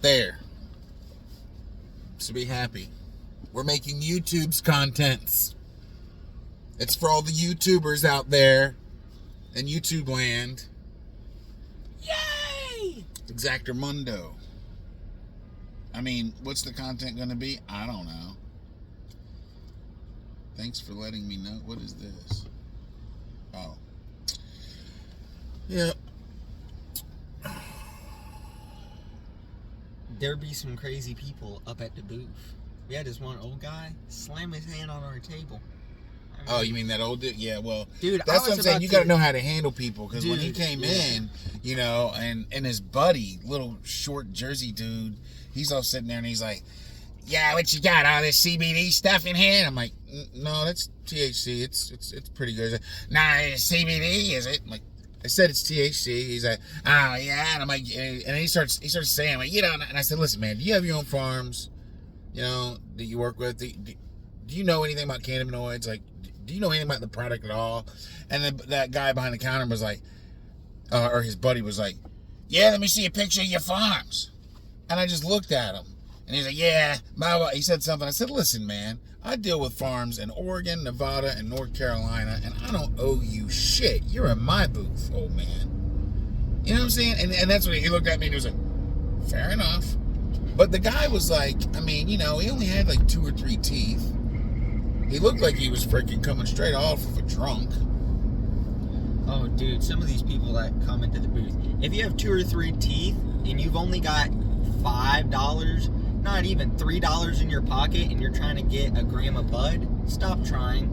There. So be happy. We're making YouTube's contents. It's for all the YouTubers out there in YouTube land. Yay! Exactamundo. I mean, what's the content going to be? I don't know. Thanks for letting me know. What is this? Oh. Yeah. There be some crazy people up at the booth. We had this one old guy slam his hand on our table. I mean, Oh, you mean that old dude? Yeah, well, dude, that's what I'm saying. You got to know how to handle people, because when he Dude, came yeah. in, you know, and his buddy, little short Jersey dude, he's all sitting there and he's like, "Yeah, what you got? All this CBD stuff in here?" And I'm like, "No, that's THC. It's pretty good." He's like, "Nah, it's CBD, is it?" I'm like, I said it's THC. He's like, "Oh yeah," and I'm like, and he starts saying, like, "You know," and I said, "Listen, man, do you have your own farms? You know, that you work with? Do you know anything about cannabinoids? Like, do you know anything about the product at all?" And then that guy behind the counter was like, or his buddy was like, "Yeah, let me see a picture of your farms." And I just looked at him, and he's like, "Yeah," he said something. I said, "Listen, man, I deal with farms in Oregon, Nevada, and North Carolina, and I don't owe you shit. You're in my booth, old man." You know what I'm saying? And that's when he looked at me and he was like, "Fair enough." But the guy was like, I mean, you know, he only had like 2 or 3 teeth. He looked like he was freaking coming straight off of a drunk. Oh, dude, some of these people that come into the booth, if you have 2 or 3 teeth and you've only got $5, not even $3 in your pocket, and you're trying to get a gram of bud, stop trying.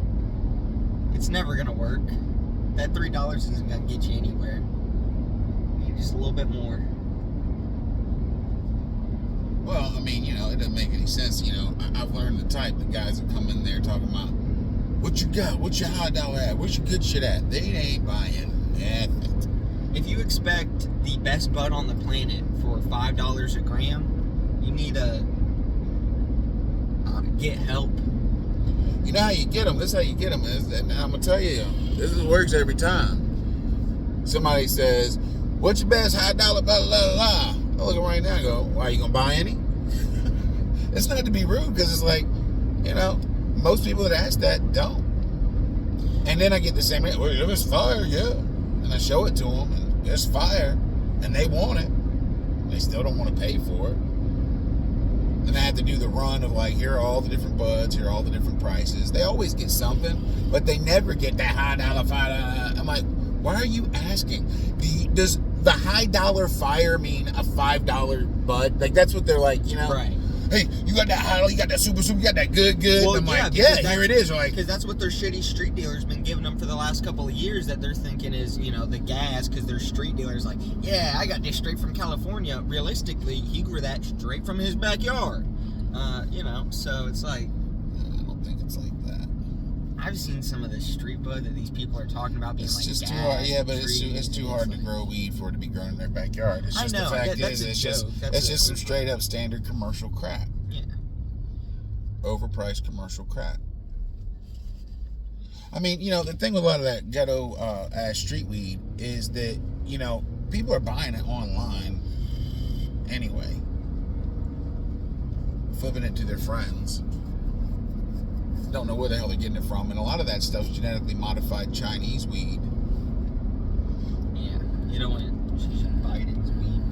It's never gonna work. That $3 isn't gonna get you anywhere. You need just a little bit more. Well, I mean, you know, it doesn't make any sense. You know, I've learned the type. The guys that come in there talking about, "What you got? What's your high dollar at? Where's your good shit at?" They ain't buying nothing. If you expect the best bud on the planet for $5 a gram, you need to get help. You know how you get them? This is how you get them. And I'm going to tell you, this works every time. Somebody says, "What's your best high dollar, blah, blah, blah, blah." I look at right now and go, "Why, you going to buy any?" It's not to be rude, because it's like, you know, most people that ask that don't. And then I get the same, "Well, if it's fire, yeah." And I show it to them, and it's fire, and they want it. They still don't want to pay for it. Then I have to do the run of like, here are all the different buds, here are all the different prices. They always get something, but they never get that high dollar $5. I'm like, why are you asking? Does the high dollar fire mean a $5 bud? Like, that's what they're like, you know? Right. "Hey, you got that high, you got that super, you got that good. Well, I'm like, because yeah, here it is. Like, because that's what their shitty street dealers been giving them for the last couple of years, that they're thinking is, you know, the gas, because their street dealers like, "Yeah, I got this straight from California." Realistically, he grew that straight from his backyard. You know, so it's like, I don't think it's like that. I've seen some of this street bud that these people are talking about being It's like just gas too hard. Yeah, but it's trees, too and hard it's to grow weed for it to be grown in their backyard. It's I just know, the fact that's is, a it's joke. just some straight up standard commercial crap. Yeah. Overpriced commercial crap. I mean, you know, the thing with a lot of that ghetto ass street weed is that, you know, people are buying it online anyway, flipping it to their friends. Don't know where the hell they're getting it from, and a lot of that stuff is genetically modified Chinese weed. Yeah. You don't want Biden's weed.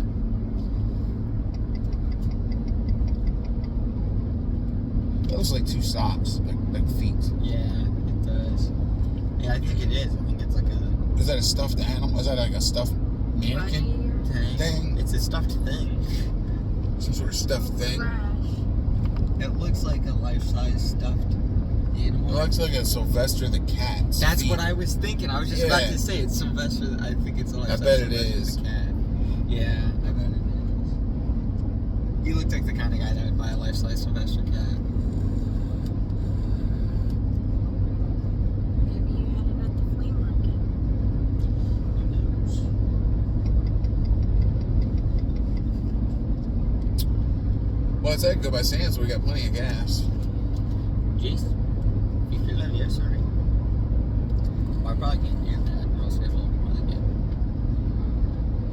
It looks like 2 socks, like feet. Yeah, it does. Yeah, I think it is. I think it's like a Is that a stuffed animal? Is that like a stuffed mannequin thing? It's a stuffed thing. Some sort of stuffed thing? It looks like a life-size stuffed animal. It looks like a Sylvester the cat. That's what I was thinking. I was just about to say it's Sylvester. I think it's a life-size I bet it Sylvester is. the cat. Yeah, I bet it is. You look like the kind of guy that would buy a life-size Sylvester cat. Maybe you had it at the flea market. Who knows? Well, it's that go by Sam's. We got plenty of gas. Jeez. You feel that? Yeah, sorry. Well, I probably can't hear that, or else it'll really get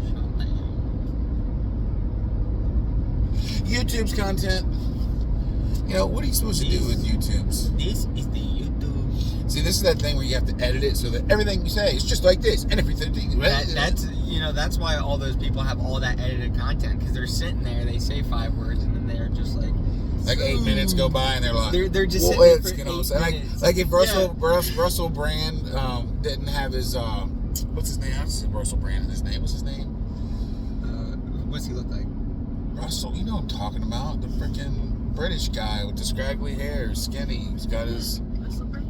shut down. YouTube's content. You know, what are you supposed to do with YouTube's? This is the YouTube. See, this is that thing where you have to edit it so that everything you say is just like this, and everything. That's why all those people have all that edited content, because they're sitting there, they say 5 words, and then they're just like 8 minutes go by, and they're like, they're just well, sitting there it's, for you know, 8 so minutes. like if Russell Brand didn't have his what's his name? I just said Russell Brand. His name? What's his name? What's he look like? Russell. You know what I'm talking about? The freaking British guy with the scraggly hair, skinny. He's got his.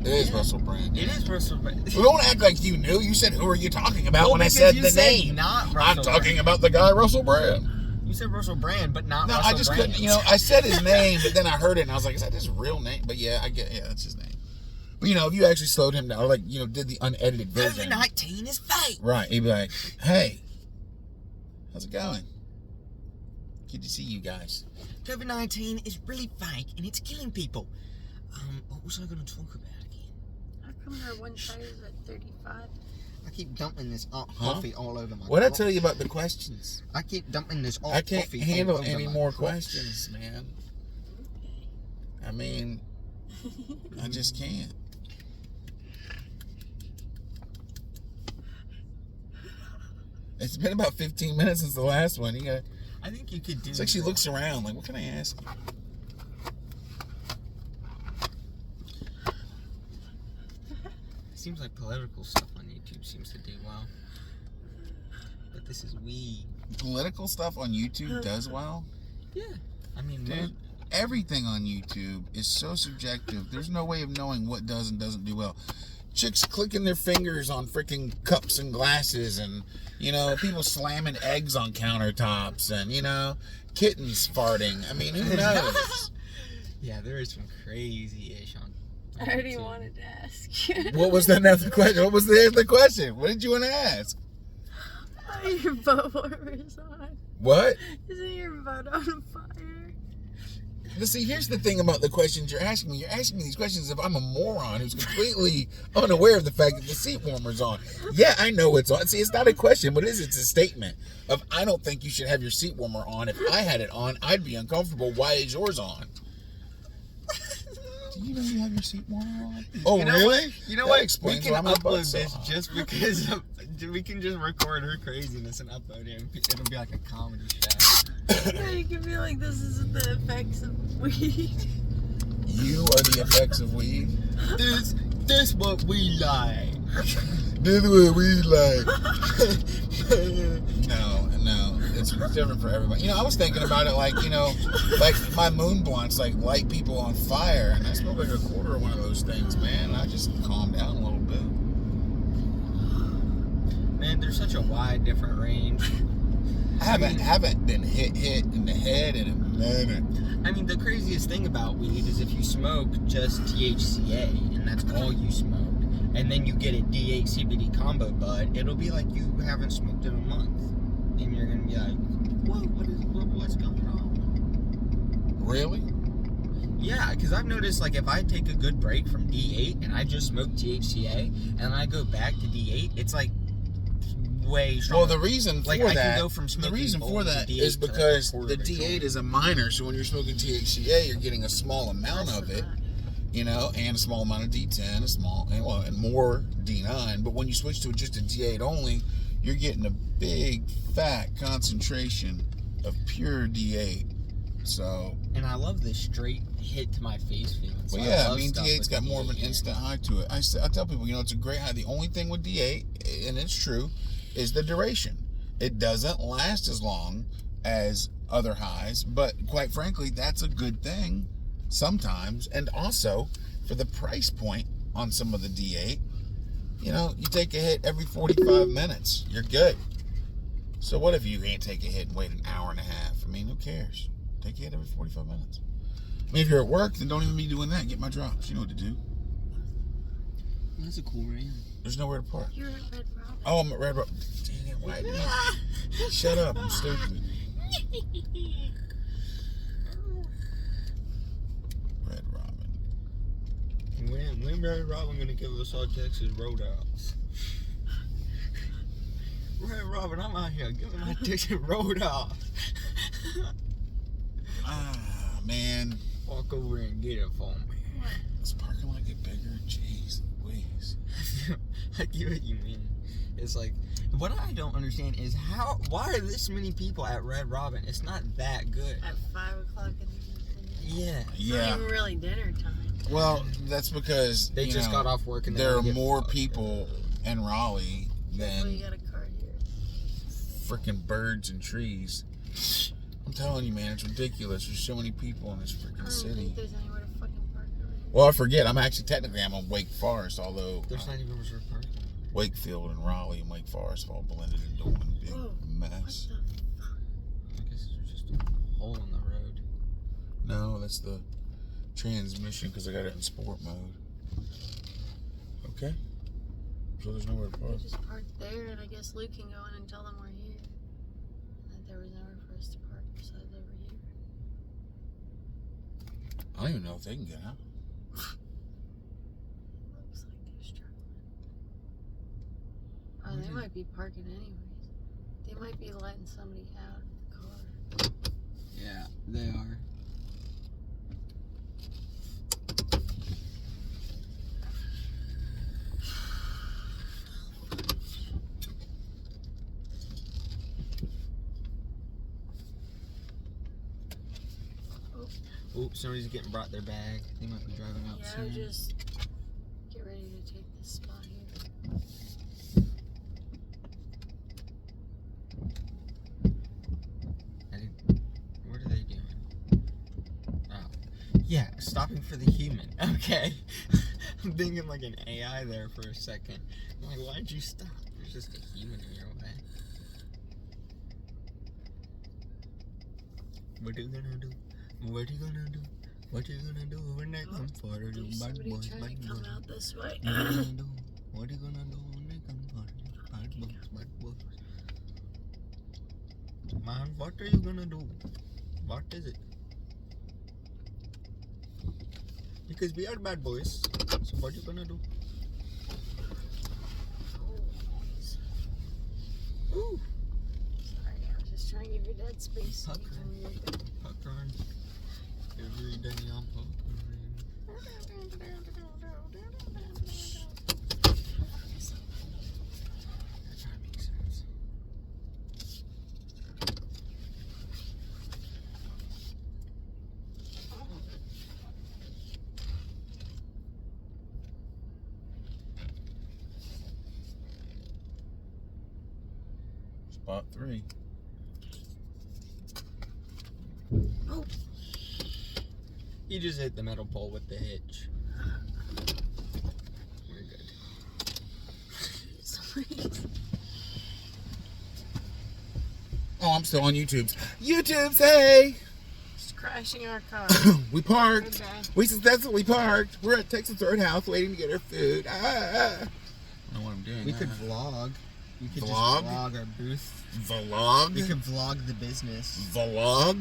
It is Russell Brand. It is Russell Brand. Well, don't act like you knew. You said, who are you talking about Well, when I because said you the said name? not Russell I'm talking Brand. about the guy, Russell Brand. You said Russell Brand, but not No, Russell I just Brand. couldn't, I said his name, but then I heard it and I was like, is that his real name? But yeah, that's his name. But if you actually slowed him down, or did the unedited version. COVID-19 is fake. Right, he'd be like, hey, how's it going? Good to see you guys. COVID-19 is really fake and it's killing people. What was I going to talk about again? How come your one tire is at 35? I keep dumping this coffee all over my What'd I coffee. tell you about the questions? I keep dumping this I can't coffee handle all over any my more coffee. questions, man. I mean, I just can't. It's been about 15 minutes since the last one. I think you could do. It's like she looks around, like, what can I ask you? Seems like political stuff on YouTube seems to do well. But this is weed. Political stuff on YouTube does well? Yeah. I mean, Dude, everything on YouTube is so subjective. There's no way of knowing what does and doesn't do well. Chicks clicking their fingers on freaking cups and glasses, and people slamming eggs on countertops, and kittens farting. I mean, who knows? yeah, there is some crazy ish on. I already wanted to ask you. What was that other question? What was the other question? What did you want to ask? Are your boat warmers on? What? Isn't your boat on fire? But see, here's the thing about the questions you're asking me. You're asking me these questions as if I'm a moron who's completely unaware of the fact that the seat warmer's on. Yeah, I know it's on. See, it's not a question, but it's a statement of, I don't think you should have your seat warmer on. If I had it on, I'd be uncomfortable. Why is yours on? Do you know you have your seat warmer on? Oh, You know really? what? You know That what? We explains can why my upload butt's this on. just because we can just record her craziness and upload it. It'll be like a comedy show. Yeah, you can be like, this is the effects of weed. You are the effects of weed. This what we like. This is what we like. No, it's different for everybody. I was thinking about it like my moon blunts light people on fire, and I smoked like a quarter of one of those things, man. I just calmed down a little bit. Man, there's such a wide different range. I haven't been hit in the head in a minute. I mean, the craziest thing about weed is if you smoke just THCA and that's all you smoke, and then you get a D8 CBD combo bud, it'll be like you haven't smoked in a month, and you're gonna be like, what's going on? Really? Yeah, because I've noticed like if I take a good break from D8 and I just smoke THCA and I go back to D8, it's like way stronger. Well, the reason for I can that, go from smoking bold to D8 is to, like, because a quarter the of a D8 joint. is a minor, so when you're smoking THCA, you're getting a small amount of it, and a small amount of D10, and more D9. But when you switch to just a D8 only, you're getting a big fat concentration of pure D8. So, And I love the straight hit to my face feeling. So well, yeah, love I mean, stuff D8's with got the more of an D8. instant high to it. I tell people, it's a great high. The only thing with D8, and it's true, is the duration. It doesn't last as long as other highs, but quite frankly, that's a good thing sometimes. And also, for the price point on some of the D8, you take a hit every 45 minutes. You're good. So what if you can't take a hit and wait an hour and a half? I mean, who cares? Take a hit every 45 minutes. I mean, if you're at work, then don't even be doing that. Get my drops. You know what to do. That's a cool brand. There's nowhere to park. You're at Red Robin. Oh, I'm at Red Robin. Dang it, why didn't I? Shut up, I'm stupid. Red Robin. When Red Robin gonna give us our Texas Roadhouse? Red Robin, I'm out here giving my Texas Roadhouse. walk over and get it for me. This parking lot get bigger. Jeez Louise. I get what you mean. It's like, what I don't understand is why are this many people at Red Robin? It's not that good. At 5 o'clock in the evening. Yeah. It's not even really dinner time. Well, that's because They just got off work and there are they more people in Raleigh Well, you than got a car here. freaking birds and trees. I'm telling you, man, it's ridiculous. There's so many people in this I freaking don't city. think there's anywhere to fucking park over here. Well, I forget. I'm on Wake Forest, although There's not even reserved parking. Wakefield and Raleigh and Wake Forest have all blended into one big Whoa, mess. What the fuck? I guess there's just a hole in the road. No, that's the transmission because I got it in sport mode. Okay. So there's nowhere to park. We just parked there, and I guess Luke can go in and tell them we're here. That there was nowhere for us to park besides over here. I don't even know if they can get out. Looks like they're struggling. Oh, they might be parking anyways. They might be letting somebody out of the car. Yeah, they are. Oh, somebody's getting brought their bag. They might be driving out Yeah, soon. just get ready to take this spot here. What are they doing? Oh. Yeah, stopping for the human. Okay. I'm thinking like an AI there for a second. I'm like, why'd you stop? There's just a human in your way. What are you gonna do? What are you gonna do? What are you gonna do when I come for you, There's bad somebody boys, trying bad to come boys? out this way. What are you gonna do? What are you gonna do when they come for you, bad boys, bad boys? Man, what are you gonna do? What is it? Because we are bad boys. So what are you gonna do? Ooh. Sorry, I was just trying to give you dead space. Okay. Okay. Popcorn. Every day I'm popcorn. That kind of makes sense. Spot 3. Oh, You just hit the metal pole with the hitch. You're good. sorry. Oh, I'm still on YouTube's. YouTube's, hey! Just crashing our car. We parked. Okay. We successfully parked. We're at Texas Roadhouse waiting to get our food. I don't know what I'm doing. We could vlog. We could Vlog? just vlog our booth. Vlog? We could vlog the business. Vlog?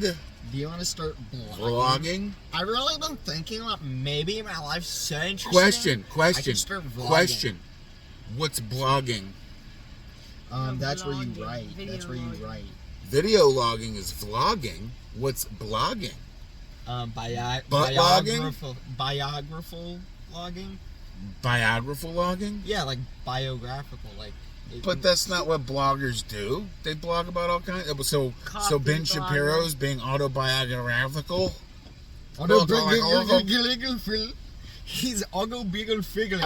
Do you want to start vlogging? Vlogging? I really been thinking about maybe my life's so interesting. Question, I question, could start vlogging. question. What's blogging? That's where you Vlogging, write. video That's where you logging. write. Video logging is vlogging. What's blogging? Butt logging? Biographical logging. Biographical logging? Yeah, like biographical, like. But that's not what bloggers do. They blog about all kinds. So Coffee Ben blogger. Shapiro's being autobiographical. He's Oggle Beagle Figure.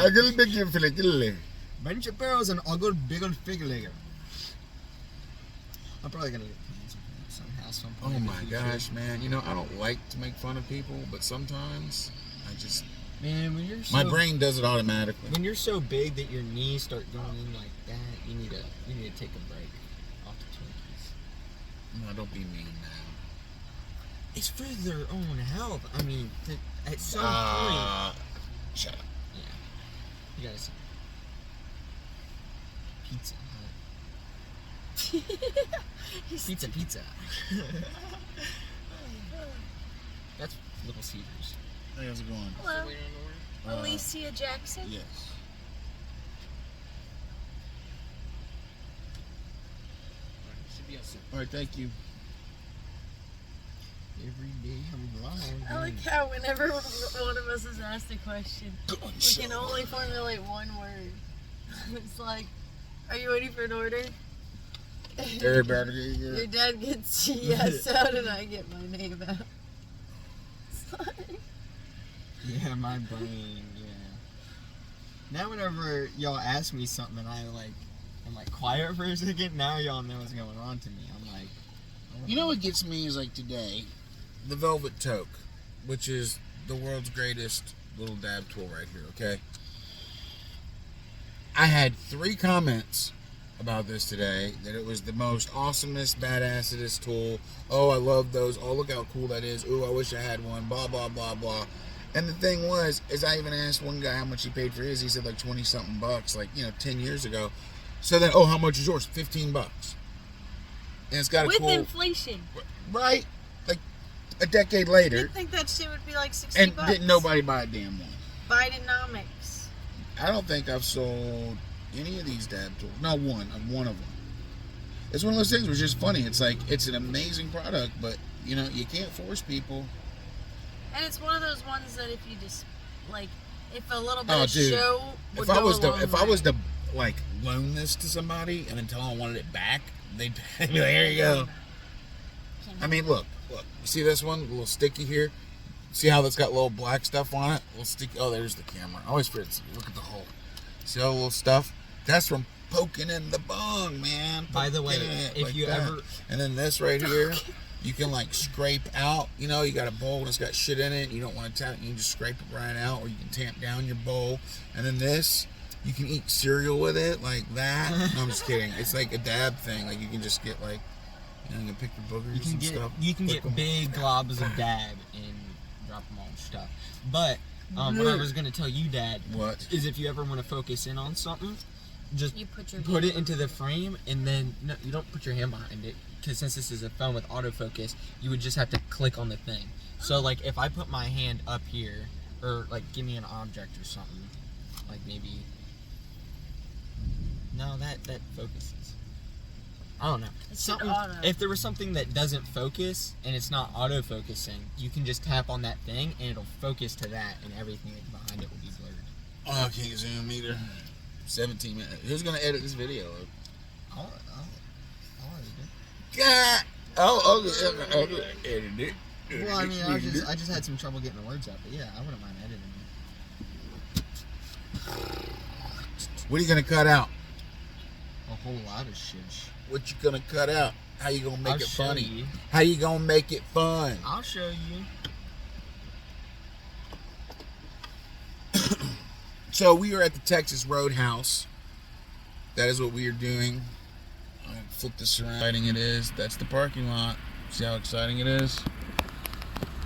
Ben Shapiro's an Oggle Beagle Figure. I'm probably gonna get canceled somehow, some Oh point in the my future. gosh, man! You know I don't like to make fun of people, but sometimes I just Man, when you're so, my brain does it automatically. when you're so big that your knees start going in like that, you need to take a break off the Twinkies. No, don't be mean now. It's for their own health. I mean, at some point, Shut up. yeah, you gotta see. Pizza Hut. Pizza. That's Little Caesars. Hey, how's it going? Hello, Wait on the word. Alicia Jackson. Yes. Should be outside. All right, thank you. You're every day I'm blind. I like how whenever one of us is asked a question, we can only formulate one word. It's like, are you waiting for an order? Everybody, Your dad gets yes out and I get my name out. It's like, Yeah, my brain, yeah. Now whenever y'all ask me something and I'm like quiet for a second, now y'all know what's going on to me. I'm like, oh. You know what gets me is like today, the Velvet Toque, which is the world's greatest little dab tool right here, okay? I had 3 comments about this today, that it was the most awesomest, badassest tool. Oh, I love those. Oh, look how cool that is. Ooh, I wish I had one. Blah, blah, blah, blah. And the thing was, is I even asked one guy how much he paid for his. He said like 20-something bucks, like, 10 years ago. So then, oh, how much is yours? $15. And it's got a with cool... inflation. Right? Like, a decade later. You'd think that shit would be like 60 And bucks. didn't nobody buy a damn one. Bidenomics. I don't think I've sold any of these dab tools. Not one. I'm one of them. It's one of those things where it's just funny. It's like, it's an amazing product, but, you can't force people. And it's one of those ones that if you just, like, if a little bit Oh, of dude. show would If I go was a long I was way. to, like, loan this to somebody and then tell them I wanted it back, they'd be like, here you go. I mean, look. You see this one? A little sticky here? See how that's got little black stuff on it? A little sticky. Oh, there's the camera. I always forget to see. Look at the hole. See all the little stuff? That's from poking in the bong, man. By the way, Poking in it if like you that. ever... And then this right here, you can like scrape out. You got a bowl and it's got shit in it. You don't want to tap. You can just scrape it right out, or you can tamp down your bowl. And then this, you can eat cereal with it like that. No, I'm just kidding. It's like a dab thing. Like you can just get like, you can pick your boogers and stuff. You can Pick get 'em. big globs of dab and drop them on stuff. But what I was going to tell you, Dad, What? is if you ever want to focus in on something, just You put your put hand it into the frame, and then no, you don't put your hand behind it, because since this is a phone with autofocus, you would just have to click on the thing. So like if I put my hand up here, or like give me an object or something, like maybe, no, that focuses. I don't know. It's Something, auto. if there was something that doesn't focus and it's not auto-focusing, you can just tap on that thing and it'll focus to that, and everything behind it will be blurred. Oh, I can't zoom either. 17 minutes. Who's gonna edit this video? I'll edit it. God. Oh, edit it. Well, I mean, I just had some trouble getting the words out, but yeah, I wouldn't mind editing it. What are you gonna cut out? A whole lot of shit. What you gonna cut out? How you gonna make I'll it show funny? you. How you gonna make it fun? I'll show you. So we are at the Texas Roadhouse. That is what we are doing. I'm gonna flip this around. How exciting it is. That's the parking lot. See how exciting it is?